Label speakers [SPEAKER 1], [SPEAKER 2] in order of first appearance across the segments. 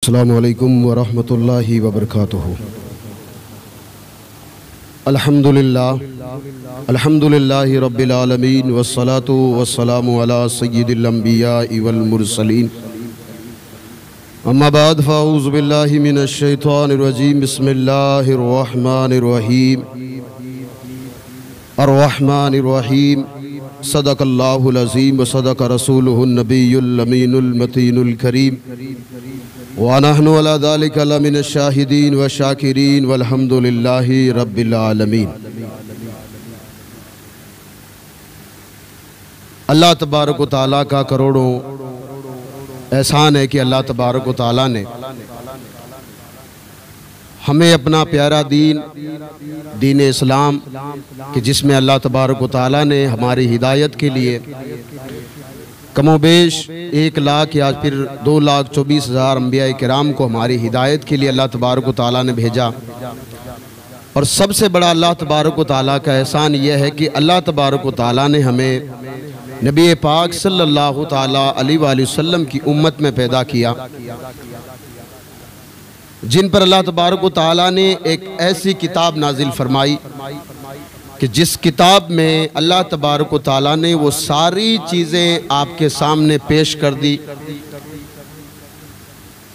[SPEAKER 1] अस्सलामु अलैकुम वरहमतुल्लाहि वबरकातुहू। अल्हम्दुलिल्लाहि रब्बिल आलमीन वस्सलातु वस्सलामु अला सय्यिदिल अंबियाइ वल मुरसलीन। अम्मा बाद फ़अऊज़ु बिल्लाहि मिनश शैतानिर रजीम। बिस्मिल्लाहिर रहमानिर रहीम। अर्रहमानिर रहीम। सदक़ल्लाहुल अज़ीम व सदक़ रसूलुहुन नबियुल अमीनुल मतीनुल करीम। व नहनु अला ज़ालिका लमिनश शाहिदीन व शाकिरीन वल्हम्दुलिल्लाहि रब्बिल आलमीन। अल्लाह तबारक व तआला का करोड़ों एहसान है कि अल्लाह तबारक व तआला ने हमें अपना प्यारा दीन इस्लाम कि जिसमें अल्लाह तबारक व तआला ने हमारी हिदायत के लिए कमोबेश 1 लाख या फिर 2,24,000 अंबिया किराम को हमारी हिदायत के लिए अल्लाह तबारक व तआला ने भेजा। और सबसे बड़ा अल्लाह तबारक व तआला का एहसान यह है कि अल्लाह तबारक व तआला ने हमें नबी पाक सल्लल्लाहु ताला अलैहि वसल्लम की उम्मत में पैदा किया, जिन पर अल्लाह तबारक व तआला ने एक ऐसी किताब नाजिल फरमाई कि जिस किताब में अल्लाह तबारक व तआला ने वो सारी चीज़ें आपके सामने पेश कर दी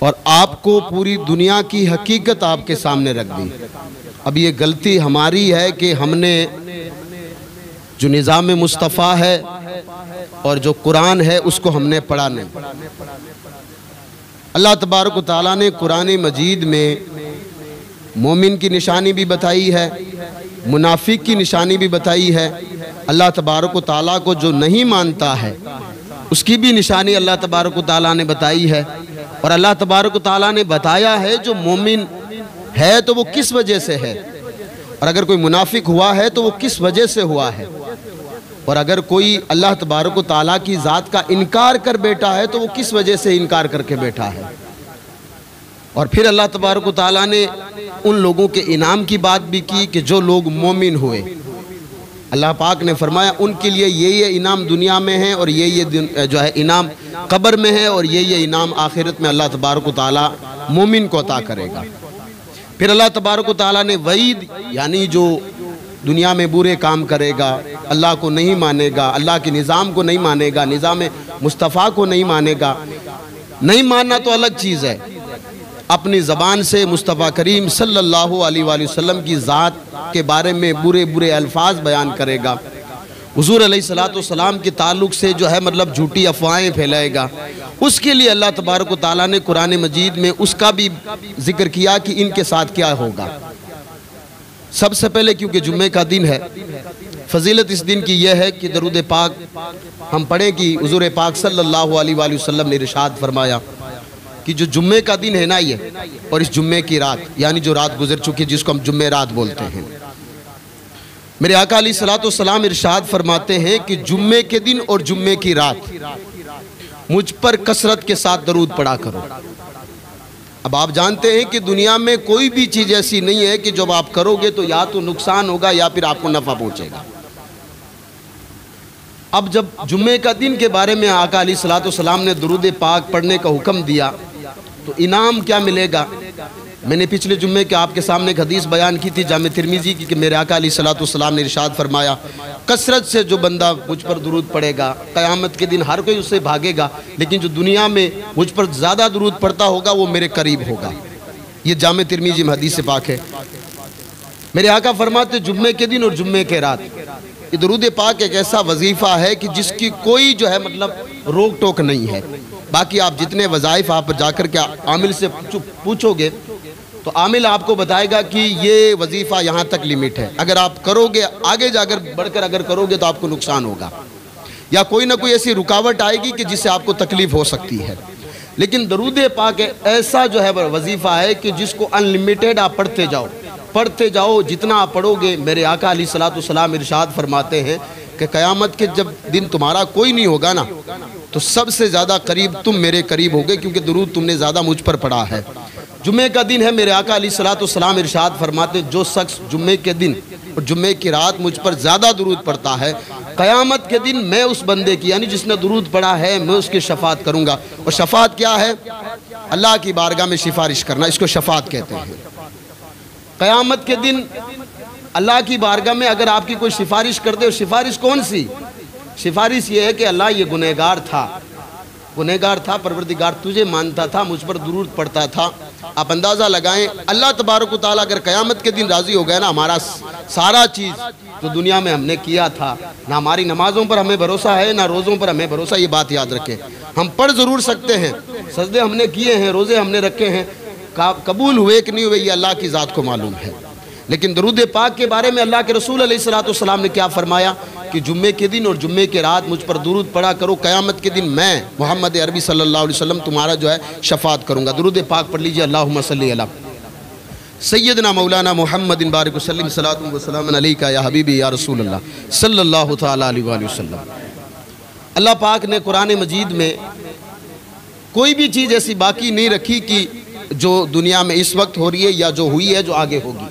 [SPEAKER 1] और आपको पूरी दुनिया की हकीकत आपके सामने रख दी। अब ये गलती हमारी है कि हमने जो निज़ाम मुस्तफ़ा है और जो कुरान है उसको हमने पढ़ा नहीं। अल्लाह तबारक व तआला ने कुरान मजीद में मोमिन की निशानी भी बताई है, मुनाफिक की निशानी भी बताई है। अल्लाह तबारक व तआला को जो नहीं मानता है उसकी भी निशानी अल्लाह तबारक व तआला ने बताई है। और अल्लाह तबारक व तआला ने बताया है जो मोमिन है तो वो किस वजह से है, और अगर कोई मुनाफिक हुआ है तो वो किस वजह से हुआ है, और अगर कोई अल्लाह तबारक व तआला की ज़ात का इनकार कर बैठा है तो वो किस वजह से इनकार करके बैठा है। और फिर अल्लाह तबारक व तआला ने उन लोगों के इनाम की बात भी की कि जो लोग मोमिन हुए, अल्लाह पाक ने फरमाया उनके लिए ये इनाम दुनिया में है और ये जो है इनाम कब्र में है और ये इनाम आखिरत में अल्लाह तबारक व तआला मोमिन को अता करेगा। फिर अल्लाह तबारक व तआला ने वईद यानी जो दुनिया में बुरे काम करेगा, अल्लाह को नहीं मानेगा, अल्लाह के निज़ाम को नहीं मानेगा, निज़ाम मुस्तफ़ा को नहीं मानेगा। नहीं मानना तो अलग चीज़ है, अपनी ज़बान से मुस्तफ़ा करीम सल्लल्लाहु अलैहि वसल्लम की ज़ात के बारे में बुरे बुरे अल्फाज बयान करेगा, हुज़ूर अलैहिस्सलातु वस्सलाम के ताल्लुक़ से जो है मतलब झूठी अफवाहें फैलाएगा, उसके लिए अल्लाह तबारक व तआला ने कुरान मजीद में उसका भी जिक्र किया कि इनके साथ क्या होगा। सबसे पहले क्योंकि जुम्मे का दिन है, फजीलत इस दिन की यह है कि दरूद पाक हम पढ़ें कि हुज़ूर पाक सल्लल्लाहु अलैहि वसल्लम ने इरशाद फरमाया कि जो जुम्मे का दिन है ना ये, और इस जुम्मे की रात यानी जो रात गुजर चुकी जिसको हम जुम्मे रात बोलते हैं, मेरे आका अलैहिस्सलातु वस्सलाम इरशाद फरमाते हैं कि जुम्मे के दिन और जुम्मे की रात मुझ पर कसरत के साथ दरूद पढ़ा करो। अब आप जानते हैं कि दुनिया में कोई भी चीज़ ऐसी नहीं है कि जब आप करोगे तो या तो नुकसान होगा या फिर आपको नफ़ा पहुंचेगा। अब जब जुम्मे का दिन के बारे में आका अलैहिस्सलातु वस्सलाम ने दुरूद पाक पढ़ने का हुक्म दिया तो इनाम क्या मिलेगा। मैंने पिछले जुम्मे के आपके सामने एक हदीस बयान की थी जामे तिरमिज़ी की कि मेरे आका अलैहिस्सलातु वस्सलाम ने इरशाद फरमाया कसरत से जो बंदा मुझ पर दुरूद पढ़ेगा क़यामत के दिन हर कोई उससे भागेगा, लेकिन जो दुनिया में मुझ पर ज़्यादा दुरूद पढ़ता होगा वो मेरे करीब होगा। ये जामे तिरमिज़ी में हदीस पाक है। मेरे आका फरमाते जुम्मे के दिन और जुम्मे के रात ये दुरूद पाक एक ऐसा वजीफ़ा है कि जिसकी कोई जो है मतलब रोक टोक नहीं है। बाकी आप जितने वज़ाइफ आप जाकर के आमिल से पूछोगे तो आमिल आपको बताएगा कि ये वजीफ़ा यहाँ तक लिमिट है, अगर आप करोगे आगे जाकर बढ़कर अगर करोगे तो आपको नुकसान होगा या कोई ना कोई ऐसी रुकावट आएगी कि जिससे आपको तकलीफ़ हो सकती है। लेकिन दरूद पाक ऐसा जो है वजीफ़ा है कि जिसको अनलिमिटेड आप पढ़ते जाओ, जितना आप पढ़ोगे। मेरे आका अलैहिस्सलातु वस्सलाम इरशाद फरमाते हैं कि क़यामत के जब दिन तुम्हारा कोई नहीं होगा ना तो सबसे ज़्यादा करीब तुम मेरे करीब होगे, क्योंकि दरूद तुमने ज़्यादा मुझ पर पढ़ा है। जुम्मे का दिन है, मेरे आका अलैहिस्सलातु वस्सलाम इरशाद फरमाते जो शख्स जुम्मे के दिन और जुम्मे की रात मुझ पर ज़्यादा दुरूद पढ़ता है क़यामत के दिन मैं उस बंदे की, यानी जिसने दुरूद पढ़ा है, मैं उसकी शफात करूँगा। और शफात क्या है? अल्लाह की बारगाह में सिफारिश करना, इसको शफात कहते हैं। क़यामत के दिन अल्लाह की बारगाह में अगर आपकी कोई सिफारिश कर दे, सिफारिश कौन सी? सिफारिश ये है कि अल्लाह ये गुनहगार था, परवरदिगार तुझे मानता था, मुझ पर दुरूद पढ़ता था। आप अंदाज़ा लगाएं, अल्लाह तबारक व तआला अगर क़यामत के दिन राज़ी हो गया ना, हमारा सारा चीज़ जो दुनिया में हमने किया था, ना हमारी नमाज़ों पर हमें भरोसा है, ना रोज़ों पर हमें भरोसा, ये बात याद रखें। हम पढ़ ज़रूर सकते हैं, सजदे हमने किए हैं, रोज़े हमने रखे हैं, कबूल हुए कि नहीं हुए ये अल्लाह की ज़ात को मालूम है। लेकिन दरूद पाक के बारे में अल्लाह के रसूल अलैहिस्सलाम ने क्या फरमाया कि जुम्मे के दिन और जुम्मे के रात मुझ पर दुरूद पढ़ा करो, क़यामत के दिन मैं मोहम्मद अरबी सल्लल्लाहु अलैहि वसल्लम तुम्हारा जो है शफात करूँगा। दरूद पाक पढ़ लीजिए, अल्लाहुम्मा सल्ली अला सैयदना मौलाना मुहम्मदिन बारिक वसल्लम सलातु व सलामुन अलैका या हबीबी या रसूल अल्लाह सल्लल्लाहु तआला अलैहि वसल्लम। अल्लाह पाक ने कुरान मजीद में कोई भी चीज़ ऐसी बाकी नहीं रखी कि जो दुनिया में इस वक्त हो रही है या जो हुई है, जो आगे होगी।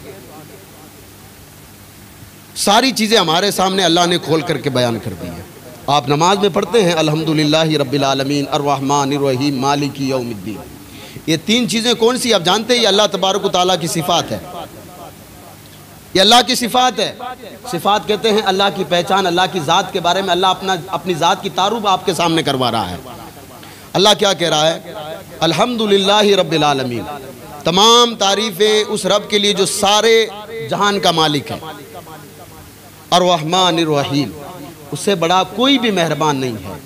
[SPEAKER 1] सारी चीज़ें हमारे सामने अल्लाह ने खोल करके बयान कर दी है। आप नमाज में पढ़ते हैं अल्हम्दुलिल्लाहि रब्बिल आलमीन अर्रहमानिर रहीम मालिकी यौमिद्दीन। ये तीन चीज़ें कौन सी? आप जानते हैं ये अल्लाह तबारक व तआला की सिफ़ात है, ये अल्लाह की सिफ़ात है। सिफ़ात कहते हैं अल्लाह की पहचान, अल्लाह की ज़ात के बारे में अल्लाह अपनी ज़ात की तारुफ आपके सामने करवा रहा है। अल्लाह क्या कह रहा है? अल्हम्दुलिल्लाहि रब्बिल आलमीन, तमाम तारीफ़ें उस रब के लिए जो सारे जहान का मालिक है। अर्रहमानिर रहीम, उससे बड़ा कोई भी मेहरबान नहीं है।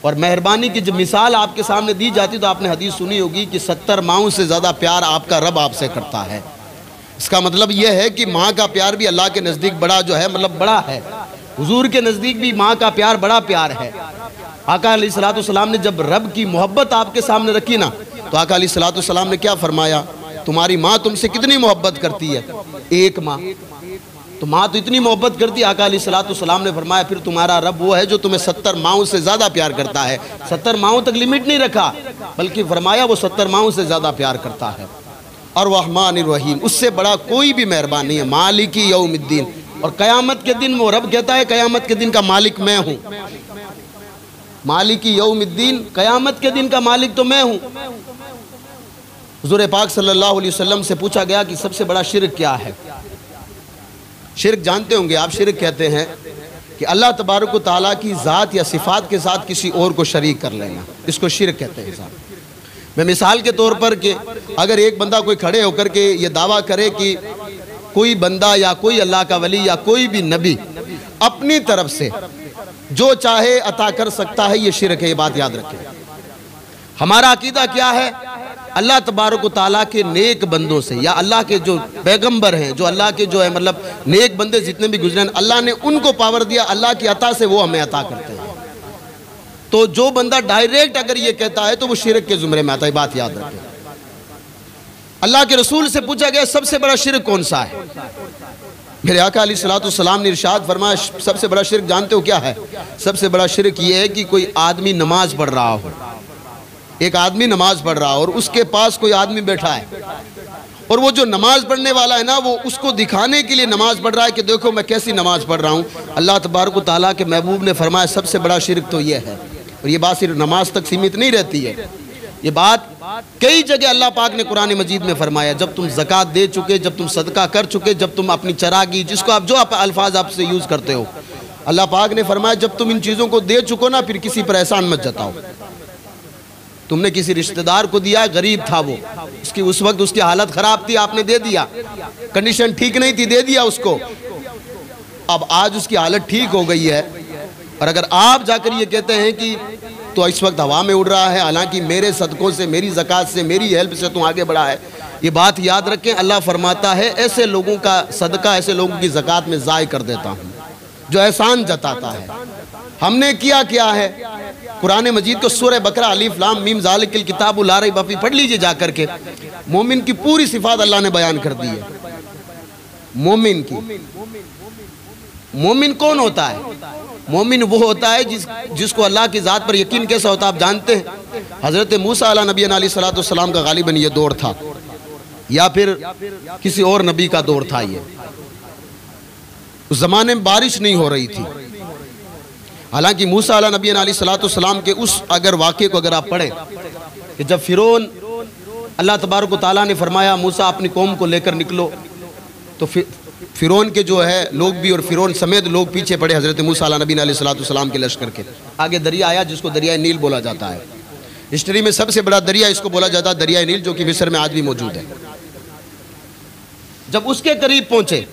[SPEAKER 1] और मेहरबानी की जब मिसाल आपके सामने दी जाती तो आपने हदीस सुनी होगी कि 70 माओं से ज़्यादा प्यार आपका रब आपसे करता है। इसका मतलब यह है कि माँ का प्यार भी अल्लाह के नज़दीक बड़ा जो है, मतलब बड़ा है। हुजूर के नज़दीक भी माँ का प्यार बड़ा प्यार है। आका अलैहिस्सलाम ने जब रब की मोहब्बत आपके सामने रखी ना, तो आका अलैहिस्सलाम ने क्या फरमाया? तुम्हारी माँ तुमसे कितनी मोहब्बत करती है? एक माँ। तो माँ तो इतनी मोहब्बत करती है। आका अलैहिस्सलाम ने फरमाया फिर तुम्हारा रब वो है जो तुम्हें 70 माओं से ज़्यादा प्यार करता है। 70 माओं तक लिमिट नहीं रखा, बल्कि फरमाया वो 70 माओं से ज़्यादा प्यार करता है। और रहमानिर रहीम, उससे बड़ा कोई भी मेहरबान नहीं है। मालिकी यौमिद्दीन, और क़यामत के दिन वो रब कहता है क़यामत के दिन का मालिक मैं हूँ। मालिकी यौमिद्दीन, क़यामत के दिन का मालिक तो मैं हूँ। हुज़ूर पाक सल्लल्लाहु अलैहि वसल्लम से पूछा गया कि सबसे बड़ा शिर्क क्या है? शिर्क जानते होंगे आप, शिर्क कहते हैं कि अल्लाह तबारक व तआला की ज़ात या सिफ़ात के साथ किसी और को शरीक कर लेना, इसको शिर्क कहते हैं साहब। मैं मिसाल के तौर पर कि अगर एक बंदा कोई खड़े होकर के ये दावा करे कि कोई बंदा या कोई अल्लाह का वली या कोई भी नबी अपनी तरफ से जो चाहे अता कर सकता है, ये शिर्क है। ये बात याद रखें। हमारा अकीदा क्या है? अल्लाह तबारक व तआला के नेक बंदों से या अल्लाह के जो पैगंबर हैं, जो अल्लाह के जो है मतलब नेक बंदे जितने भी गुजरे, अल्लाह ने उनको पावर दिया, अल्लाह की अता से वो हमें अता करते हैं। तो जो बंदा डायरेक्ट अगर ये कहता है तो वो शिर्क के जुमरे में आता है। बात याद रखें। अल्लाह के रसूल से पूछा गया सबसे बड़ा शिर्क कौन सा है? मेरे आका अलैहिस्सलाम ने इरशाद फरमाया सबसे बड़ा शिर्क जानते हो क्या है? सबसे बड़ा शिर्क ये है कि कोई आदमी नमाज पढ़ रहा हो, एक आदमी नमाज पढ़ रहा हो और उसके पास कोई आदमी बैठा है, और वो जो नमाज पढ़ने वाला है ना, वो उसको दिखाने के लिए नमाज पढ़ रहा है कि देखो मैं कैसी नमाज पढ़ रहा हूँ। अल्लाह तबारक व तआला के महबूब ने फरमाया सबसे बड़ा शिर्क तो ये है। और ये बात सिर्फ नमाज तक सीमित नहीं रहती है, ये बात कई जगह अल्लाह पाक ने कुरान मजीद में फरमाया। जब तुम ज़कात दे चुके, जब तुम सदका कर चुके, जब तुम अपनी चरागी, जिसको आप जो आप अल्फाज आपसे यूज़ करते हो, अल्लाह पाक ने फरमाया जब तुम इन चीज़ों को दे चुको ना, फिर किसी पर एहसान मत जताओ। तुमने किसी रिश्तेदार को दिया, गरीब था वो, उसकी उस वक्त उसकी हालत ख़राब थी, आपने दे दिया, कंडीशन ठीक नहीं थी, दे दिया उसको। अब आज उसकी हालत ठीक हो गई है, और अगर आप जाकर ये कहते हैं कि तो इस वक्त हवा में उड़ रहा है, हालांकि मेरे सदकों से, मेरी ज़कात से, मेरी हेल्प से तू आगे बढ़ा है, ये बात याद रखें। अल्लाह फरमाता है ऐसे लोगों का सदका, ऐसे लोगों की ज़कात में ज़ाय कर देता हूँ जो एहसान जताता है। हमने किया क्या है? कुरान मजीद को सूरह बकरा अलिफ लाम मीम ज़ालिकल किताबु ला रैब फीह पढ़ लीजिए जाकर के। मोमिन की पूरी सिफात अल्लाह ने बयान कर दी है। मोमिन की, मोमिन कौन होता है? मोमिन वो होता है जिसको अल्लाह की ज़ात पर यकीन कैसा होता है आप जानते हैं। हज़रत मूसा अला नबी अलैहिस्सलाम का गालिबन ये दौर था, या फिर किसी और नबी का दौर था। ये उस ज़माने में बारिश नहीं हो रही थी, हालांकि मूसा अला नबी अलैहिस्सलाम के उस अगर वाक़े को अगर आप पढ़ें कि जब फ़िरौन, अल्लाह तबारक व तआला ने फरमाया मूसा अपनी कौम को लेकर निकलो, तो फ़िरौन के जो है लोग भी और फ़िरौन समेत लोग पीछे पड़े हज़रत मूसा अला नबी अलैहिस्सलाम के लश्कर के। आगे दरिया आया जिसको दरिया नील बोला जाता है। हिस्ट्री में सबसे बड़ा दरिया इसको बोला जाता है दरिया नील, जो कि मिस्र में आज भी मौजूद है। जब उसके करीब पहुंचे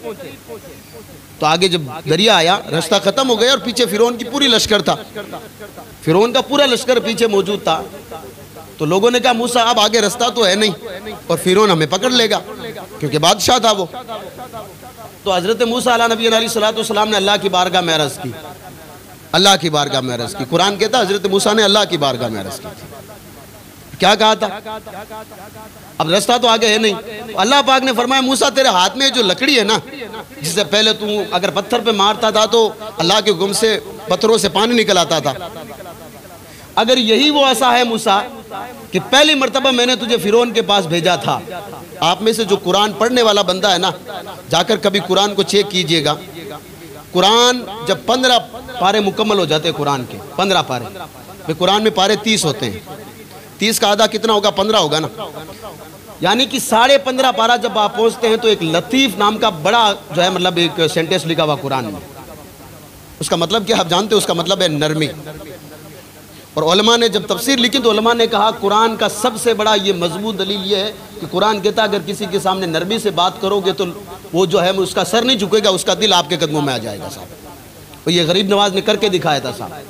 [SPEAKER 1] तो आगे जब दरिया आया रास्ता खत्म हो गया और पीछे फ़िरौन की पूरी लश्कर था, फ़िरौन का पूरा लश्कर पीछे मौजूद था। तो लोगों ने कहा मूसा अब आगे रास्ता तो है नहीं और फ़िरौन हमें पकड़ लेगा, क्योंकि बादशाह था वो। तो हज़रत मूसा अला नबी अलैहिस्सलाम ने अल्लाह की बारगाह में अर्ज़ की, अल्लाह की बारगाह में अर्ज़ की। कुरान कहता है हज़रत मूसा ने अल्लाह की बारगाह में अर्ज़ की। क्या कहा था? अब रास्ता तो आगे है नहीं। तो अल्लाह पाक ने फरमाया मूसा तेरे हाथ में जो लकड़ी है ना, जिससे पहले तू अगर पत्थर पे मारता था तो अल्लाह के हुक्म से पत्थरों से पानी निकल आता था, अगर यही वो ऐसा है मूसा कि पहली मर्तबा मैंने तुझे फ़िरौन के पास भेजा था। आप में से जो कुरान पढ़ने वाला बंदा है ना, जाकर कभी कुरान को चेक कीजिएगा। कुरान जब 15 पारे मुकम्मल हो जाते हैं, कुरान के 15 पारे, कुरान में पारे 30 होते हैं, 30 का आधा कितना होगा? 15 होगा ना। यानी कि 15.5 पारा जब आप पहुंचते हैं तो एक लतीफ़ नाम का बड़ा जो है मतलब एक सेंटेंस लिखा हुआ कुरान में। उसका मतलब क्या आप जानते हो? उसका मतलब है नरमी। और उलमा ने जब तफसीर लिखी तो उलमा ने कहा कुरान का सबसे बड़ा ये मजबूत दलील ये है कि कुरान कहता है अगर किसी के सामने नरमी से बात करोगे तो वो जो है उसका सर नहीं झुकेगा, उसका दिल आपके कदमों में आ जाएगा साहब। और ये गरीब नवाज ने करके दिखाया था साहब।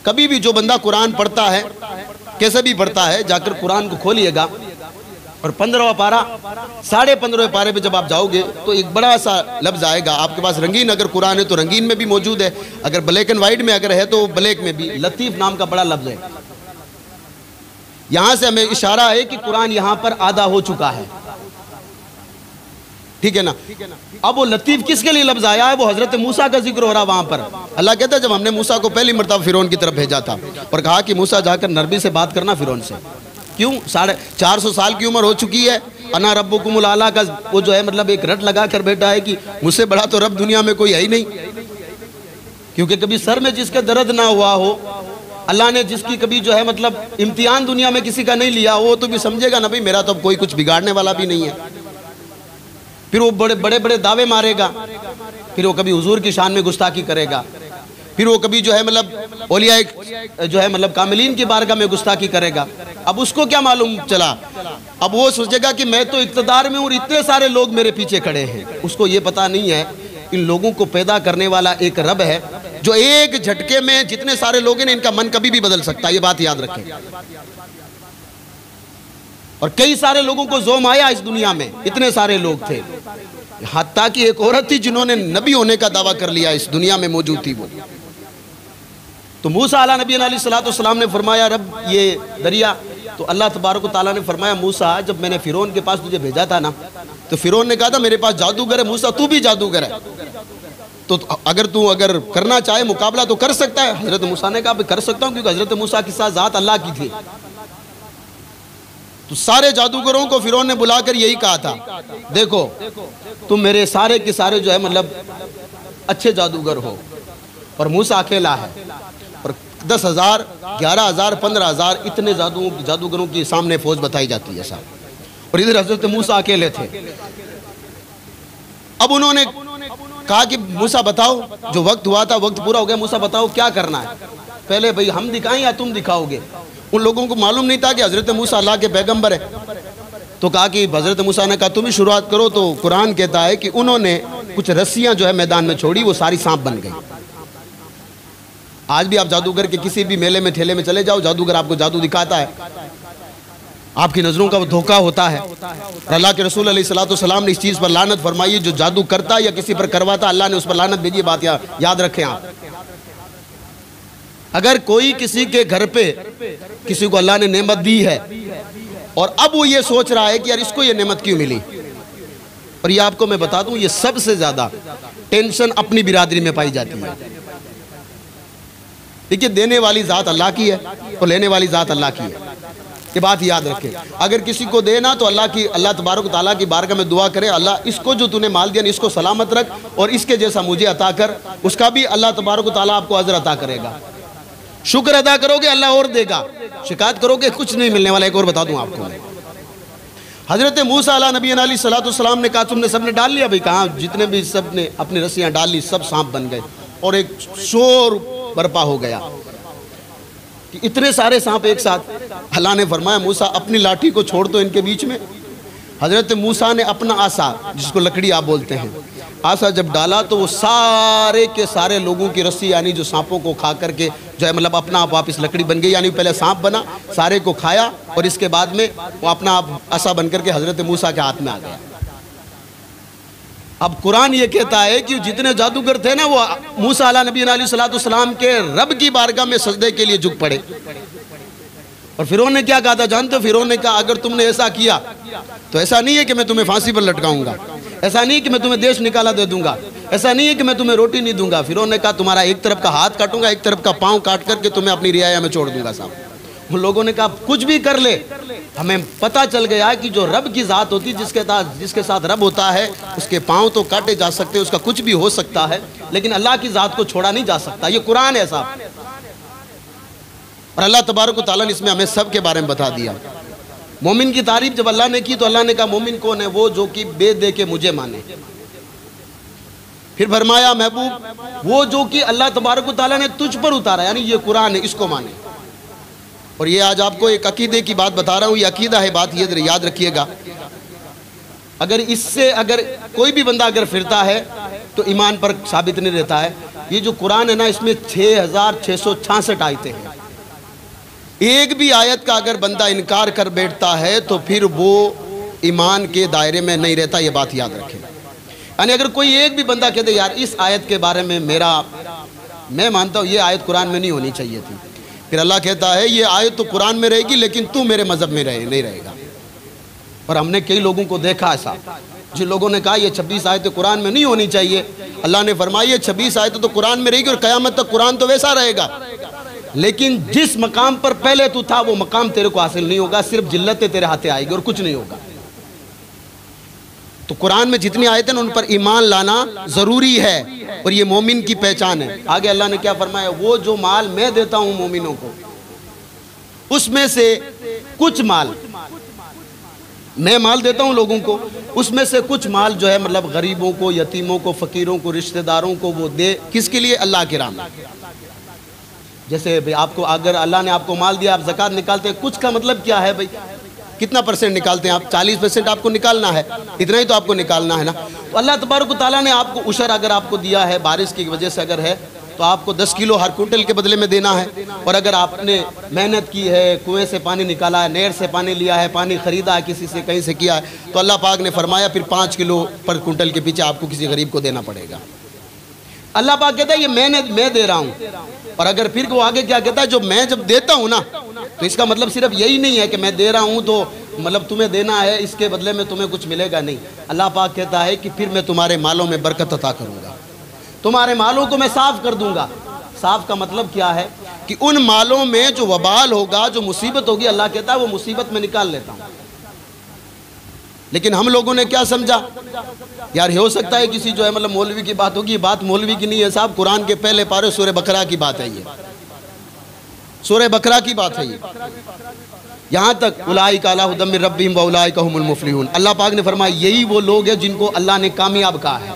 [SPEAKER 1] कभी भी जो बंदा कुरान पढ़ता है, कैसे भी पढ़ता है, जाकर कुरान को खोलिएगा और 15वां पारा 15.5 पारे पे जब आप जाओगे तो एक बड़ा सा लफ्ज़ आएगा आपके पास। रंगीन अगर कुरान है तो रंगीन में भी मौजूद है, अगर ब्लैक एंड वाइट में अगर है तो ब्लैक में भी लतीफ़ नाम का बड़ा लफ्ज़ है। यहाँ से हमें इशारा है कि कुरान यहाँ पर आधा हो चुका है, ठीक है ना। अब वो लतीफ़ किसके लिए लफ्ज़ आया है? वो हज़रत मूसा का जिक्र हो रहा वहाँ पर। अल्लाह कहता है जब हमने मूसा को पहली मरतबा फ़िरौन की तरफ भेजा था और कहा कि मूसा जाकर नरमी से बात करना फ़िरौन से। क्यों? 450 साल की उम्र हो चुकी है। अना रब्बुकुमुल आला का वो जो है मतलब एक रट लगा कर बैठा है कि मुझसे बड़ा तो रब दुनिया में कोई है ही नहीं। क्योंकि कभी सर में जिसके दर्द ना हुआ हो, अल्लाह ने जिसकी कभी जो है मतलब इम्तिहान दुनिया में किसी का नहीं लिया हो, तो भी समझेगा ना भाई मेरा तो कोई कुछ बिगाड़ने वाला भी नहीं है। फिर वो बड़े बड़े दावे मारेगा, फिर वो कभी हुजूर की शान में गुस्ताखी करेगा, फिर वो कभी जो है मतलब औलिया जो है मतलब कामिलीन की बारगाह में गुस्ताखी करेगा। अब उसको क्या मालूम चला? अब वो सोचेगा कि मैं तो इक़्तिदार में हूँ और इतने सारे लोग मेरे पीछे खड़े हैं। उसको ये पता नहीं है इन लोगों को पैदा करने वाला एक रब है जो एक झटके में जितने सारे लोग हैं इनका मन कभी भी बदल सकता है। ये बात याद रखें। और कई सारे लोगों को ज़ोम आया इस दुनिया में, इतने सारे लोग थे, हत्ता कि एक औरत थी जिन्होंने नबी होने का दावा कर लिया, इस दुनिया में मौजूद थी वो। तो मूसा अला नबी अलैहिस्सलाम ने फरमाया रब ये दरिया, तो अल्लाह तबारक व तआला ने फरमाया मूसा जब मैंने फ़िरौन के पास तुझे भेजा था ना, तो फ़िरौन ने कहा था मेरे पास जादूगर है। मूसा तू भी जादूगर है, तो अगर करना चाहे मुकाबला तो कर सकता है। हज़रत मूसा ने कहा कर सकता हूँ, क्योंकि हज़रत मूसा के साथ ज़ात अल्लाह की थी। तो सारे जादूगरों को फ़िरौन ने बुलाकर यही कहा था देखो तुम मेरे सारे के सारे जो है मतलब अच्छे जादूगर हो और मूसा अकेला है, और 10,000 11,000 15,000 इतने जादूगरों के सामने फौज बताई जाती है साहब, और इधर हज़रत मूसा अकेले थे। अब उन्होंने कहा कि मूसा बताओ, जो वक्त हुआ था वक्त पूरा हो गया, मूसा बताओ क्या करना है, पहले भाई हम दिखाएं या तुम दिखाओगे। उन लोगों को मालूम नहीं था कि हज़रत मूसा अल्लाह के पैगंबर है। तो कहा कि हज़रत मूसा ने कहा तुम ही शुरुआत करो। तो कुरान कहता है कि उन्होंने कुछ रस्सियां जो है मैदान में छोड़ी, वो सारी सांप बन गई। आज भी आप जादूगर के किसी भी मेले में ठेले में चले जाओ, जादूगर आपको जादू दिखाता है, आपकी नज़रों का वो धोखा होता है। और अल्लाह के रसूल अलैहिस्सलाम ने इस चीज़ पर लानत फरमाई, जो जादू करता या किसी पर करवाता अल्लाह ने उस पर लानत भेजी। बात याद रखें आप। अगर कोई किसी के घर पे किसी को अल्लाह ने नेमत दी है और अब वो ये सोच रहा है कि यार इसको ये नेमत क्यों मिली, और ये आपको मैं बता दूं ये सबसे ज़्यादा टेंशन अपनी बिरादरी में पाई जाती है। देखिए देने वाली ज़ात अल्लाह की है और लेने वाली ज़ात अल्लाह की है। ये बात याद रखे। अगर किसी को देना तो अल्लाह तबारक तआला की बारगाह में दुआ करे, अल्लाह इसको जो तूने माल दिया इसको सलामत रख और इसके जैसा मुझे अता कर। उसका भी अल्लाह तबारक तआला आपको अजर अता करेगा। शुक्र अदा करोगे अल्लाह और देगा, शिकायत करोगे कुछ नहीं मिलने वाला। एक और बता दूं आपको, हजरत मूसा अला नबी अलैहिस्सलाम ने कहा तुमने सबने डाल लिया? भाई कहाँ, जितने भी सब ने अपनी रस्सियाँ डाल ली, सब सांप बन गए और एक शोर बर्पा हो गया कि इतने सारे सांप एक साथ। अल्लाह ने फरमाया मूसा अपनी लाठी को छोड़ दो इनके बीच में। हजरत मूसा ने अपना आसा, जिसको लकड़ी आप बोलते हैं, आसा जब डाला तो वो सारे के सारे लोगों की रस्सी यानी जो सांपों को खा करके जो है मतलब अपना आप वापस लकड़ी बन गई। यानी पहले सांप बना, सारे को खाया और इसके बाद में वो अपना आप आसा बन करके हजरत मूसा के हाथ में आ गया। अब कुरान ये कहता है कि जितने जादूगर थे ना वो मूसा अला नबी अलैहिस्सलाम के रब की बारगाह में सजदे के लिए झुक पड़े। और फिरौन ने क्या कहा था जानते हो? फिरौन ने कहा अगर तुमने ऐसा किया तो ऐसा नहीं है कि मैं तुम्हें फांसी पर लटकाऊंगा, ऐसा नहीं है कि मैं तुम्हें देश निकाला दे दूंगा, ऐसा नहीं है कि मैं तुम्हें रोटी नहीं दूंगा। फिरौन ने कहा तुम्हारा एक तरफ का हाथ काटूंगा, एक तरफ का पाँव काट करके तुम्हें अपनी रियाया में छोड़ दूंगा। साहब उन लोगों ने कहा कुछ भी कर ले, हमें पता चल गया कि जो रब की ज़ात होती है, जिसके साथ रब होता है, उसके पाँव तो काटे जा सकते हैं, उसका कुछ भी हो सकता है, लेकिन अल्लाह की ज़ात को छोड़ा नहीं जा सकता। ये कुरान है साहब। और अल्लाह तबारक व तआला ने इसमें हमें सब के बारे में बता दिया। मोमिन की तारीफ जब अल्लाह ने की तो अल्लाह ने कहा मोमिन कौन है? वो जो कि बेद दे के मुझे माने। फिर फरमाया महबूब वो जो कि अल्लाह तबारक व तआला ने तुझ पर उतारा, यानी ये कुरान है, इसको माने। और ये आज आपको एक अकीदे की बात बता रहा हूँ, ये अकीदा है, बात ये याद रखिएगा। अगर इससे अगर कोई भी बंदा अगर फिरता है तो ईमान पर साबित नहीं रहता है। ये जो कुरान है ना, इसमें 6666 आयतें हैं। एक भी आयत का अगर बंदा इनकार कर बैठता है तो फिर वो ईमान के दायरे में नहीं रहता। ये बात याद रखें। यानी अगर कोई एक भी बंदा कहते यार इस आयत के बारे में मैं मानता हूँ ये आयत कुरान में नहीं होनी चाहिए थी, फिर अल्लाह कहता है ये आयत तो कुरान में रहेगी लेकिन तू मेरे मजहब में नहीं रहेगा। और हमने कई लोगों को देखा ऐसा, जिन लोगों ने कहा ये 26 आयतें कुरान में नहीं होनी चाहिए। अल्लाह ने फरमाया ये 26 आयतें तो कुरान में रहेगी और क़यामत तक कुरान तो वैसा रहेगा, लेकिन जिस मकाम पर पहले तू था वो मकाम तेरे को हासिल नहीं होगा, सिर्फ जिल्लतें तेरे हाथे आएगी और कुछ नहीं होगा। तो कुरान में जितनी आयतें उन पर ईमान लाना ज़रूरी है और ये मोमिन की पहचान है। आगे अल्लाह ने क्या फरमाया? वो जो माल मैं देता हूँ मोमिनों को, उसमें से कुछ माल मैं माल देता हूँ लोगों को, उसमें से कुछ माल जो है मतलब गरीबों को, यतीमों को, फ़कीरों को, रिश्तेदारों को वो दे। किसके लिए? अल्लाह के राह में। जैसे भाई आपको अगर अल्लाह ने आपको माल दिया, आप ज़कात निकालते हैं, कुछ का मतलब क्या है भाई? कितना % निकालते हैं आप? 40% आपको निकालना है, इतना ही तो आपको निकालना है ना। तो अल्लाह तबारक व तआला ने आपको उशर अगर आपको दिया है, बारिश की वजह से अगर है तो आपको 10 किलो हर कुंटल के बदले में देना है। और अगर आपने मेहनत की है, कुएं से पानी निकाला है, नहर से पानी लिया है, पानी ख़रीदा है, किसी से कहीं से किया है, तो अल्लाह पाक ने फरमाया फिर 5 किलो पर कुंटल के पीछे आपको किसी गरीब को देना पड़ेगा। अल्लाह पाक कहता है ये मैं दे रहा हूँ। और अगर फिर वो आगे क्या कहता है, जो मैं जब देता हूँ ना तो इसका मतलब सिर्फ यही नहीं है कि मैं दे रहा हूँ तो मतलब तुम्हें देना है, इसके बदले में तुम्हें कुछ मिलेगा, नहीं। अल्लाह पाक कहता है कि फिर मैं तुम्हारे मालों में बरकत अता करूँगा, तुम्हारे मालों को मैं साफ़ कर दूँगा। साफ़ का मतलब क्या है कि उन मालों में जो वबाल होगा, जो मुसीबत होगी, अल्लाह कहता है वो मुसीबत में निकाल लेता हूँ। लेकिन हम लोगों ने क्या समझा, यार हो सकता है किसी जो है मतलब मौलवी की बात होगी, बात मौलवी की नहीं है साहब, कुरान के पहले पारे सूरह बकरा की बात है, ये सूरह बकरा की बात है। ये यहाँ तक उलाइका अला हुदम मिन रब्बिहिम व उलाइका हुमुल मुफलिहून, अल्लाह पाक ने फरमाया यही वो लोग हैं जिनको अल्लाह ने कामयाब कहा है।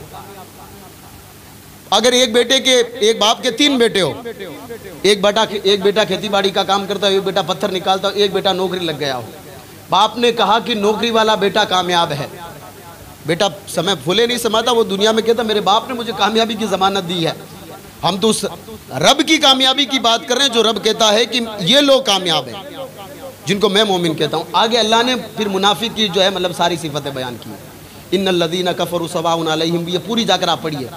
[SPEAKER 1] अगर एक बाप के 3 बेटे हो, एक बेटा खेती बाड़ी का काम करता हो, एक बेटा पत्थर निकालता हो, एक बेटा नौकरी लग गया हो, बाप ने कहा कि नौकरी वाला बेटा कामयाब है, बेटा समय फूले नहीं समाता, वो दुनिया में कहता मेरे बाप ने मुझे कामयाबी की जमानत दी है। हम तो उस रब की कामयाबी की बात कर रहे हैं जो रब कहता है कि ये लोग कामयाब हैं जिनको मैं मोमिन कहता हूँ। आगे अल्लाह ने फिर मुनाफिक की जो है मतलब सारी सिफतें बयान की। इन्नल लज़ीना कफ़रू सवाउन अलैहिम, ये पूरी जाकर आप पढ़िए,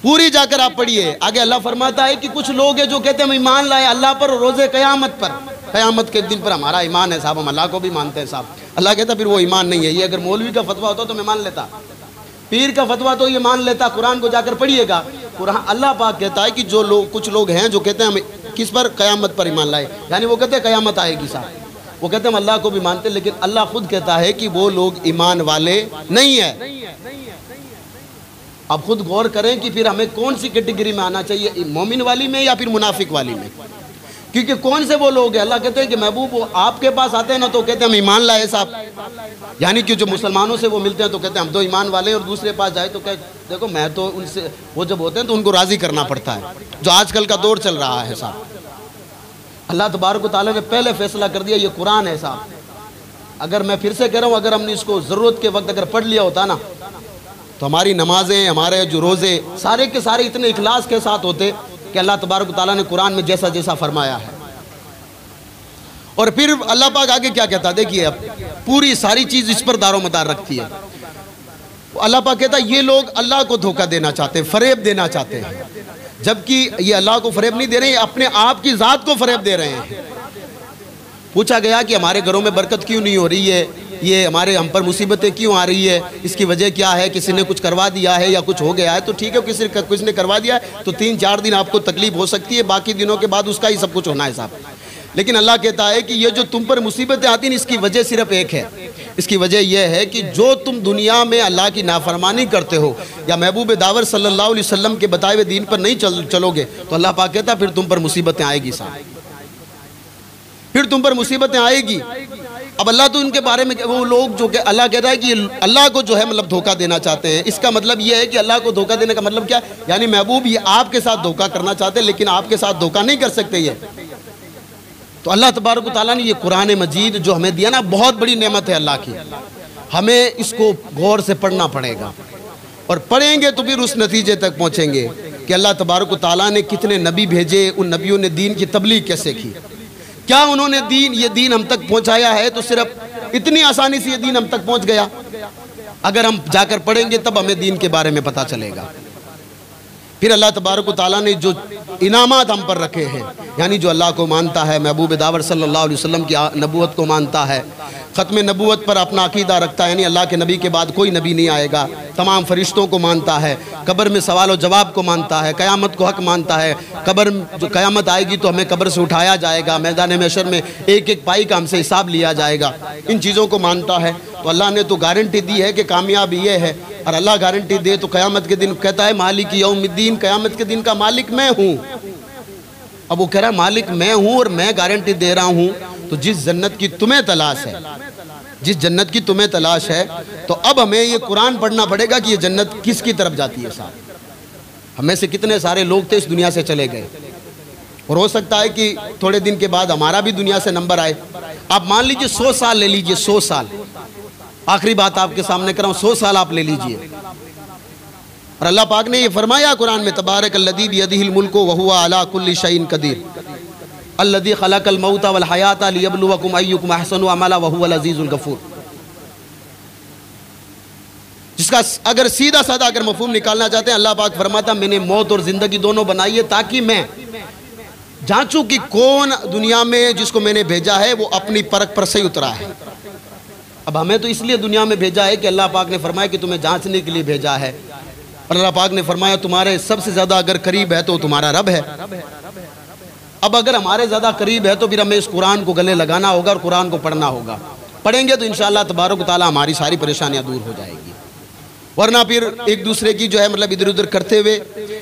[SPEAKER 1] पूरी जाकर आप पढ़िए। आगे अल्लाह फरमाता है कि कुछ लोग हैं जो कहते हैं हम ईमान लाए अल्लाह पर, रोज़े क़यामत पर, क़यामत के दिन पर हमारा ईमान है साहब, हम अल्लाह को भी मानते हैं साहब। अल्लाह कहता फिर वो ईमान नहीं है। ये अगर मौलवी का फतवा होता तो मैं मान लेता, पीर का फतवा तो ये मान लेता। कुरान को जाकर पढ़िएगा, कुरान अल्लाह पाक कहता है कि जो लोग कुछ लोग हैं जो कहते हैं हम किस पर? क़यामत पर ईमान लाए। यानी वो कहते हैं क़यामत आएगी साहब, वो कहते हैं हम अल्लाह को भी मानते हैं, लेकिन अल्लाह खुद कहता है कि वो लोग ईमान वाले नहीं है। अब खुद गौर करें कि फिर हमें कौन सी कैटेगरी में आना चाहिए, मोमिन वाली में या फिर मुनाफिक वाली में? क्योंकि कौन से वो लोग हैं, अल्लाह कहते हैं कि महबूब वो आपके पास आते हैं ना तो कहते हैं हम ईमान लाए साहब। यानी कि जो मुसलमानों से वो मिलते हैं तो कहते हैं हम तो ईमान वाले हैं, और दूसरे पास जाए तो कह देखो मैं तो उनसे, वो जब होते हैं तो उनको राज़ी करना पड़ता है, जो आजकल का दौर चल रहा है साहब। अल्लाह तबारक व तआला ने पहले फैसला कर दिया, ये कुरान है साहब। अगर मैं फिर से कह रहा हूँ, अगर हमने इसको ज़रूरत के वक्त अगर पढ़ लिया होता ना तो हमारी नमाजें, हमारे जो रोज़े सारे के सारे इतने इखलास के साथ होते कि अल्लाह तबारक व तआला ने कुरान में जैसा जैसा फरमाया है। और फिर अल्लाह पाक आगे क्या कहता है, देखिए अब पूरी सारी चीज़ इस पर दारोमदार रखती है। अल्लाह पाक कहता है ये लोग अल्लाह को धोखा देना चाहते हैं, फरेब देना चाहते हैं, जबकि ये अल्लाह को फरेब नहीं दे रहे हैं, अपने आप की ज़ात को फरेब दे रहे हैं। पूछा गया कि हमारे घरों में बरकत क्यों नहीं हो रही है, ये हमारे हम पर मुसीबतें क्यों आ रही है, इसकी वजह क्या है? किसी ने कुछ करवा दिया है या कुछ हो गया है? तो ठीक है, किसी ने करवा दिया है तो 3-4 दिन आपको तकलीफ हो सकती है, बाकी दिनों के बाद उसका ही सब कुछ होना है साहब। लेकिन अल्लाह कहता है कि ये जो तुम पर मुसीबतें आती हैं इसकी वजह सिर्फ एक है, इसकी वजह यह है कि जो तुम दुनिया में अल्लाह की नाफरमानी करते हो या महबूब दावर सल्लल्लाहु अलैहि वसल्लम के बताए हुए दीन पर नहीं चलोगे तो अल्लाह पाक कहता है फिर तुम पर मुसीबतें आएगी साहब, फिर तुम पर मुसीबतें आएगी। अब अल्लाह तो उनके बारे में, वो लोग जो अल्लाह कहता है कि अल्लाह को जो है मतलब धोखा देना चाहते हैं, इसका मतलब ये है कि अल्लाह को धोखा देने का मतलब क्या है? यानी महबूब ये आपके साथ धोखा करना चाहते हैं लेकिन आपके साथ धोखा नहीं कर सकते ये। तो अल्लाह तबारक व तआला ने ये कुरान मजीद जो हमें दिया ना, बहुत बड़ी नेमत है अल्लाह की, हमें इसको गौर से पढ़ना पड़ेगा, और पढ़ेंगे तो फिर उस नतीजे तक पहुँचेंगे कि अल्लाह तबारक व तआला ने कितने नबी भेजे, उन नबियों ने दीन की तबलीग कैसे की, क्या उन्होंने ये दीन हम तक पहुँचाया है? तो सिर्फ इतनी आसानी से ये दीन हम तक पहुँच गया? अगर हम जाकर पढ़ेंगे तब हमें दीन के बारे में पता चलेगा। फिर अल्लाह तबारक व तआला ने जो इनामात हम पर रखे हैं, यानी जो अल्लाह को मानता है, महबूब दावर सल्लल्लाहु अलैहि वसल्लम की नबूवत को मानता है, ख़त्म नबूवत पर अपना अकीदा रखता है, यानी अल्लाह के नबी के बाद कोई नबी नहीं आएगा, तमाम फरिश्तों को मानता है, कब्र में सवाल व जवाब को मानता है, क़यामत को हक मानता है, कब्र जो क़यामत आएगी तो हमें कब्र से उठाया जाएगा, मैदान महशर में एक एक पाई का हमसे हिसाब लिया जाएगा, इन चीज़ों को मानता है। तो अल्लाह ने तो गारंटी दी है कि कामयाब ये है, और अल्लाह गारंटी दे तो क़यामत के दिन कहता है मालिक यौमिद्दीन, क़यामत के दिन का मालिक मैं हूँ। अब वो कह रहा है मालिक मैं हूँ और मैं गारंटी दे रहा हूँ, तो जिस जन्नत की तुम्हें तलाश है, जिस जन्नत की तुम्हें तलाश है, तो अब हमें ये कुरान पढ़ना पड़ेगा कि ये जन्नत किसकी तरफ जाती है साहब। हमें से कितने सारे लोग थे इस दुनिया से चले गए, और हो सकता है कि थोड़े दिन के बाद हमारा भी दुनिया से नंबर आए। आप मान लीजिए 100 साल ले लीजिए, 100 साल, आखिरी बात आपके सामने कर रहा हूँ, 100 साल आप ले लीजिए, और अल्लाह पाक ने ये फरमाया कुरान में, तबारकल्लज़ी बियदिहिल मुल्कु व हुवा अला कुल्लि शैइन कदीर अल्लज़ी खलक़ल मौता वल हयाता लियब्लुवकुम अय्युकुम अहसनु अमला व हुवल अज़ीज़ुल गफ़ूर। जिसका अगर सीधा साधा अगर मफ़हूम निकालना चाहते हैं, अल्लाह पाक फरमाता मैंने मौत और ज़िंदगी दोनों बनाई है ताकि मैं जांचूं कि कौन दुनिया में जिसको मैंने भेजा है वो अपनी परख पर सही उतरा है। अब हमें तो इसलिए दुनिया में भेजा है कि अल्लाह पाक ने फरमाया कि तुम्हें जांचने के लिए भेजा है, और अल्लाह पाक ने फरमाया तुम्हारे सबसे ज़्यादा अगर करीब है तो तुम्हारा रब है। अब अगर हमारे ज़्यादा करीब है तो फिर हमें इस कुरान को गले लगाना होगा और कुरान को पढ़ना होगा। पढ़ेंगे तो इंशाअल्लाह तबारक व तआला हमारी सारी परेशानियाँ दूर हो जाएगी, वरना फिर एक दूसरे की जो है मतलब इधर उधर करते हुए,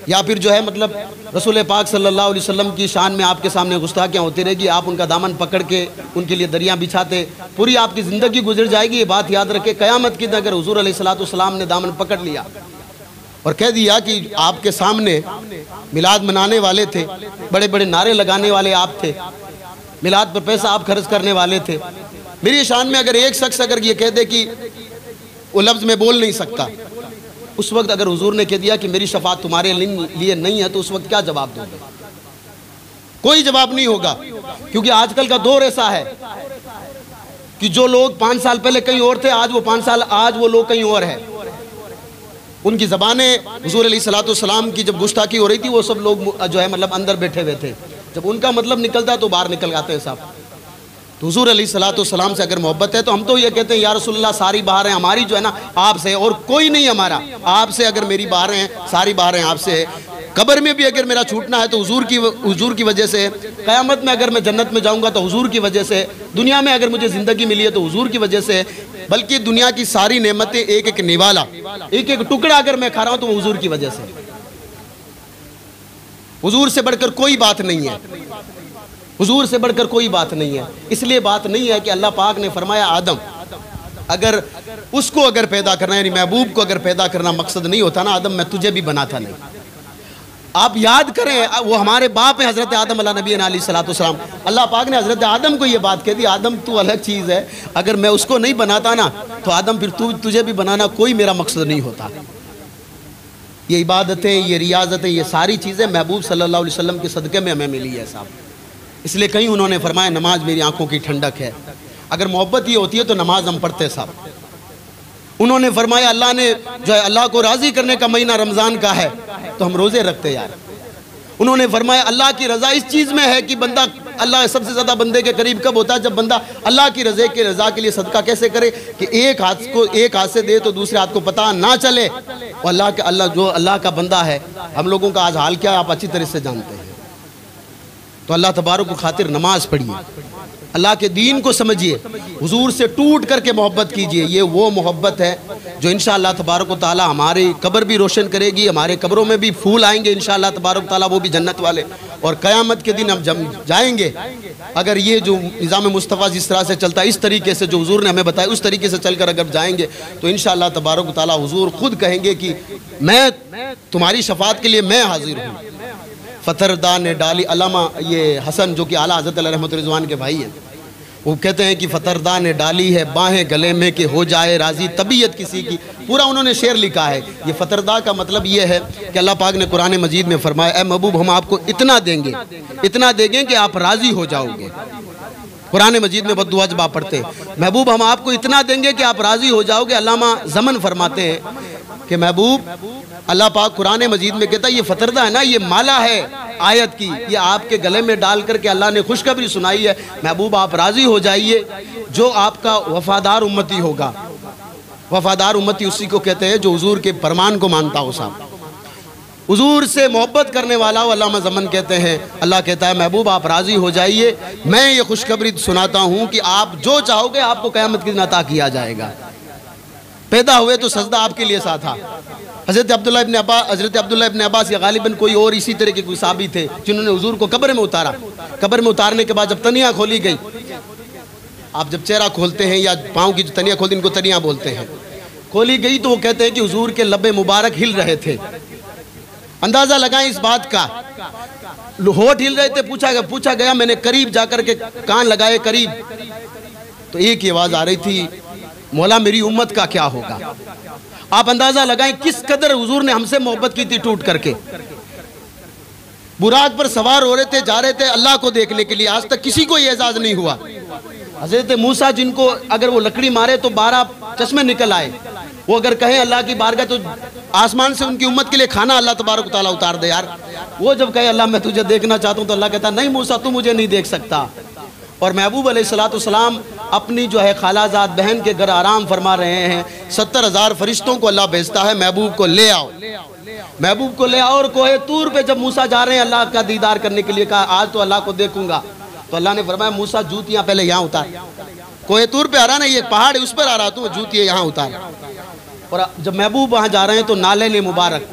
[SPEAKER 1] या फिर जो है मतलब रसूल पाक सल्लल्लाहु अलैहि वसल्लम की शान में आपके सामने गुस्ताखियाँ होती रहेगी, आप उनका दामन पकड़ के उनके लिए दरिया बिछाते, पूरी आपकी ज़िंदगी गुजर जाएगी। ये बात याद रखें, क़यामत के दिन अगर हुज़ूर अलैहिस्सलातु वस्सलाम ने दामन पकड़ लिया और कह दिया कि आपके सामने मिलाद मनाने वाले थे, बड़े बड़े नारे लगाने वाले आप थे, मिलाद पर पैसा आप खर्च करने वाले थे, मेरी शान में अगर एक शख्स अगर ये कह दे कि वो लफ्ज़ में बोल नहीं सकता, उस वक्त अगर हुजूर ने कह दिया कि मेरी शफात तुम्हारे लिए नहीं है, तो उस वक्त क्या जवाब दोगे? कोई जवाब नहीं होगा, क्योंकि आजकल का दौर ऐसा है कि जो लोग 5 साल पहले कहीं और थे, आज वो लोग कहीं और है। उनकी ज़बानें हुजूर अलैहिस्सलातु वस्सलाम की जब गुस्ताखी हो रही थी, वो सब लोग जो है मतलब अंदर बैठे हुए थे, जब उनका मतलब निकलता है तो बाहर निकल आते हैं साहब। तो हुजूर अलैहिस्सलातु वस्सलाम से अगर मोहब्बत है तो हम तो ये कहते हैं या रसूलल्लाह सारी बाहर हैं हमारी जो है ना आपसे, और कोई नहीं हमारा, आपसे अगर मेरी बाहर हैं सारी बाहर हैं आपसे है। कब्र में भी अगर मेरा छूटना है तो हुजूर की वजह से, क़यामत में अगर मैं जन्नत में जाऊंगा तो हुजूर की वजह से, दुनिया में अगर मुझे ज़िंदगी मिली है तो हुजूर की वजह से, बल्कि दुनिया की सारी नेमतें एक एक निवाला, एक एक टुकड़ा अगर मैं खा रहा हूं तो वो हुजूर की वजह से। हुजूर से बढ़कर कोई बात नहीं है, हुजूर से बढ़कर कोई बात नहीं है। इसलिए बात नहीं है कि अल्लाह पाक ने फरमाया आदम, अगर उसको अगर पैदा करना, यानी महबूब को अगर पैदा करना मकसद नहीं होता ना, आदम मैं तुझे भी बनाता नहीं। आप याद करें, वो हमारे बाप हैं हज़रत आदम अला नबी अलैहिस्सलाम। अल्लाह पाक ने हज़रत आदम को ये बात कह दी, आदम तू अलग चीज़ है, अगर मैं उसको नहीं बनाता ना तो आदम फिर तुझे भी बनाना कोई मेरा मकसद नहीं होता। ये इबादतें, ये रियाजतें, ये सारी चीज़ें महबूब सल्लल्लाहु अलैहि वसल्लम के सदक़े में हमें मिली है साहब। इसलिए कहीं उन्होंने फरमाया नमाज मेरी आंखों की ठंडक है। अगर मोहब्बत ये होती है तो नमाज हम पढ़ते साहब। उन्होंने फरमाया अल्लाह ने जो है अल्लाह को राज़ी करने का महीना रमज़ान का है तो हम रोज़े रखते यार। उन्होंने फरमाया अल्लाह की रज़ा इस चीज़ में है कि बंदा, अल्लाह सबसे ज़्यादा बंदे के करीब कब होता है, जब बंदा अल्लाह की रज़ा के लिए सदका कैसे करे कि एक हाथ से दे तो दूसरे हाथ को पता ना चले। और अल्लाह का बंदा है, हम लोगों का आज हाल क्या है आप अच्छी तरह से जानते हैं। तो अल्लाह तबारक को खातिर नमाज पढ़िए, अल्लाह के दीन को समझिए, हुजूर से टूट करके मोहब्बत कीजिए। ये वो मोहब्बत है जो इंशाअल्लाह तबारक व तआला हमारी कब्र भी रोशन करेगी, हमारे कब्रों में भी फूल आएंगे इंशाअल्लाह तबारक व तआला, वो भी जन्नत वाले। और क़यामत के दिन हम जब जाएंगे, अगर ये जो निज़ाम मुस्तफ़ा जिस तरह से चलता है, इस तरीके से जो हुजूर ने हमें बताया उस तरीके से चलकर अगर जाएंगे तो इंशाअल्लाह तबारक व तआला हुजूर खुद कहेंगे कि मैं तुम्हारी शफाअत के लिए मैं हाजिर हूँ। फतरदा ने डाली, अल्लामा ये हसन जो कि आला हज़रत रहमत रिज़वान के भाई हैं, वो कहते हैं कि फतरदा ने डाली है बाहें गले में कि हो जाए राज़ी तबीयत किसी की। पूरा उन्होंने शेर लिखा है। ये फतरदा का मतलब ये है कि अल्लाह पाक ने कुरान मजीद में फरमाया ए महबूब हम आपको इतना देंगे कि आप राज़ी हो जाओगे। कुरान मजीद में बद्दुआ जब आप पढ़ते हैं महबूब हम आपको इतना देंगे कि आप राज़ी हो जाओगे। अल्लामा ज़मन फरमाते हैं कि महबूब, अल्लाह पाक कुरान मजीद में कहता है ये फतरदा है ना, ये माला है आयत की, ये आपके गले में डाल करके अल्लाह ने खुशखबरी सुनाई है। महबूब आप राज़ी हो जाइए, जो आपका वफादार उम्मती होगा। वफादार उम्मती उसी को कहते हैं जो हुजूर के फरमान को मानता हो साहब, हुजूर से मोहब्बत करने वाला हो। अल्लामा ज़मन कहते हैं, अल्लाह कहता है महबूब आप राज़ी हो जाइए, मैं ये खुशखबरी सुनाता हूँ कि आप जो चाहोगे आपको क़यामत के दिन अता किया जाएगा। पैदा हुए तो सजदा आपके लिए सा था। हज़रत अब्दुल्लाह इब्न अब्बास या गालिबन कोई और इसी तरह के कोई साहबी थे जिन्होंने हुजूर को कब्र में उतारा। कब्र में उतारने के बाद जब तनिया खोली गई, आप जब चेहरा खोलते हैं या पाँव की जो तनिया खोलते हैं इनको तनिया बोलते हैं, खोली गई तो वो कहते हैं कि हुजूर के लबे मुबारक हिल रहे थे। अंदाज़ा लगाएं इस बात का, होठ हिल रहे थे। पूछा गया, मैंने करीब जाकर के कान लगाए करीब, तो एक ही आवाज़ आ रही थी, मौला मेरी उम्मत का क्या होगा। आप अंदाजा लगाएं किस कदर हुजूर ने हमसे मोहब्बत की थी टूट करके। बुराक पर सवार हो रहे थे, जा रहे थे अल्लाह को देखने के लिए। आज तक किसी को ये एजाज नहीं हुआ। हज़रत मूसा जिनको अगर वो लकड़ी मारे तो 12 चश्मे निकल आए, वो अगर कहें अल्लाह की बारगाह तो आसमान से उनकी उम्मत के लिए खाना अल्लाह तबारक तआला उतार दे यार। वो जब कहे अल्लाह मैं तुझे देखना चाहता हूँ तो अल्लाह कहता नहीं मूसा तू मुझे नहीं देख सकता। और महबूब अलैहिस्सलाम अपनी जो है खालाजाद बहन के घर आराम फरमा रहे हैं। 70,000 फरिश्तों को अल्लाह भेजता है, महबूब को ले आओ, महबूब को ले आओ। और कोहे तूर पे जब मूसा जा रहे हैं अल्लाह का दीदार करने के लिए, कहा आज तो अल्लाह को देखूंगा, तो अल्लाह ने फरमाया मूसा जूतियाँ पहले यहाँ उतार। कोहे तूर पे आ रहा ना, ये पहाड़ है उस पर आ रहा, तू जूतियाँ यहाँ उतार। और जब महबूब वहाँ जा रहे हैं तो नाले मुबारक,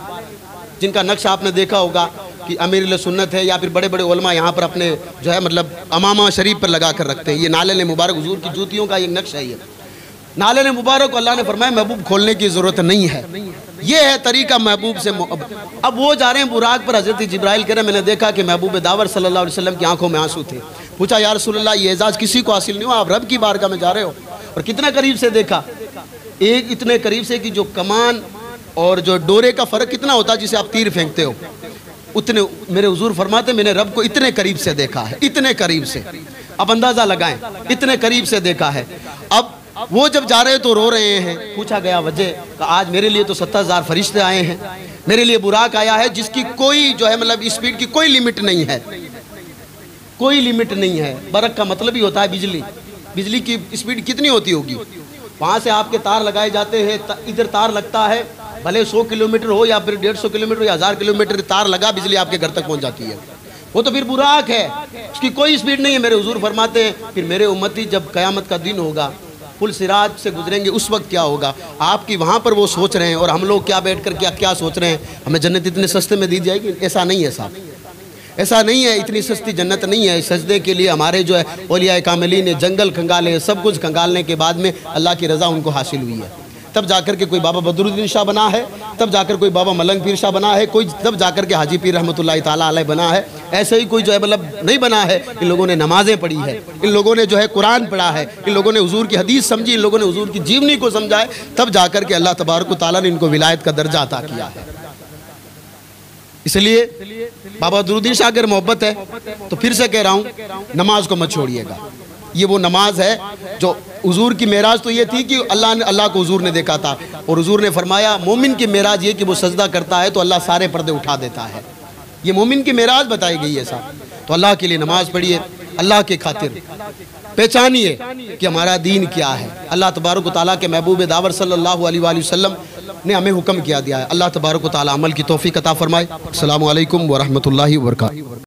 [SPEAKER 1] जिनका नक्शा आपने देखा होगा कि अमीर सुन्नत है या फिर बड़े बड़े उलमा यहाँ पर अपने जो है मतलब अमामा शरीफ पर लगा कर रखते हैं। ये नाले मुबारक हुजूर की जूतियों का एक नक्शा है। नाले मुबारक को अल्लाह ने फरमाया महबूब खोलने की ज़रूरत नहीं है। ये है तरीका महबूब से। अब वो जा रहे हैं बुराक पर, हज़रत जिब्राइल कह रहे हैं मैंने देखा कि महबूब दावर सल्लल्लाहु अलैहि वसल्लम की आंखों में आंसू थे। पूछा या रसूलल्लाह ये एजाज़ किसी को हासिल नहीं हुआ, आप रब की बारगाह में जा रहे हो। और कितना करीब से देखा, एक इतने करीब से कि जो कमान और जो डोरे का फ़र्क कितना होता है जिसे आप तीर फेंकते हो, उतने मेरे हुजूर फरमाते मैंने रब को इतने करीब से देखा है, इतने करीब से। अब अंदाज़ा लगाएं, इतने करीब से देखा है। अब वो जब जा रहे तो रो रहे हैं। पूछा गया वजह, तो आज मेरे लिए तो 70,000 फरिश्ते आए हैं, मेरे लिए बुराक आया है जिसकी कोई जो है मतलब स्पीड की कोई लिमिट नहीं है, कोई लिमिट नहीं है। बरक का मतलब ही होता है बिजली। बिजली की स्पीड कितनी होती होगी, वहाँ से आपके तार लगाए जाते हैं, इधर तार लगता है भले 100 किलोमीटर हो या फिर 150 किलोमीटर या 1000 किलोमीटर तार लगा, बिजली आपके घर तक पहुंच जाती है। वो तो फिर बुराक है, उसकी कोई स्पीड नहीं है। मेरे हुजूर फरमाते हैं फिर मेरे उम्मती जब क़यामत का दिन होगा, पुल सिरात से गुजरेंगे, उस वक्त क्या होगा आपकी वहाँ पर वो सोच रहे हैं और हम लोग क्या बैठ कर क्या सोच रहे हैं, हमें जन्नत इतने सस्ते में दी जाएगी। ऐसा नहीं है साहब, ऐसा नहीं है, इतनी सस्ती जन्नत नहीं है। सजदे के लिए हमारे जो है औलिया कामिलीन ने जंगल खंगाले, सब कुछ खंगालने के बाद में अल्लाह की रज़ा उनको हासिल हुई है। तब जाकर के कोई बाबा बदरुद्दीन शाह बना है, तब जाकर कोई बाबा मलंग पीर शाह बना है, कोई तब जाकर के हाजी पीर रहमतुल्लाह ताला अलैह बना है। ऐसे ही कोई जो है मतलब नहीं बना है। इन लोगों ने नमाज़ें पढ़ी है, इन लोगों ने जो है कुरान पढ़ा है, इन लोगों ने हुजूर की हदीस समझी, इन लोगों ने हुजूर की जीवनी को समझा है, तब जाकर के अल्लाह तबारक व तआला ने इनको विलायत का दर्जा अता किया है। इसलिए बाबा बदरुद्दीन शाह अगर मोहब्बत है तो फिर से कह रहा हूँ, नमाज को मत छोड़िएगा। ये वो नमाज है जो हुजूर की मेराज तो ये थी कि अल्लाह को हुजूर ने देखा था, और हुजूर ने फरमाया मोमिन की मेराज ये कि वो सजदा करता है तो अल्लाह सारे पर्दे उठा देता है। ये मोमिन की मेराज बताई गई है साहब। तो अल्लाह के लिए नमाज पढ़िए, अल्लाह के खातिर पहचानिए कि हमारा दीन क्या है। अल्लाह तबारक व तआला के महबूब दावर सल्लल्लाहु अलैहि वसल्लम ने हमें हुक्म किया दिया है। अल्लाह तबारक व तआला अमल की तौफीक अता फरमाए। अस्सलामु अलैकुम व रहमतुल्लाहि व बरकातहू।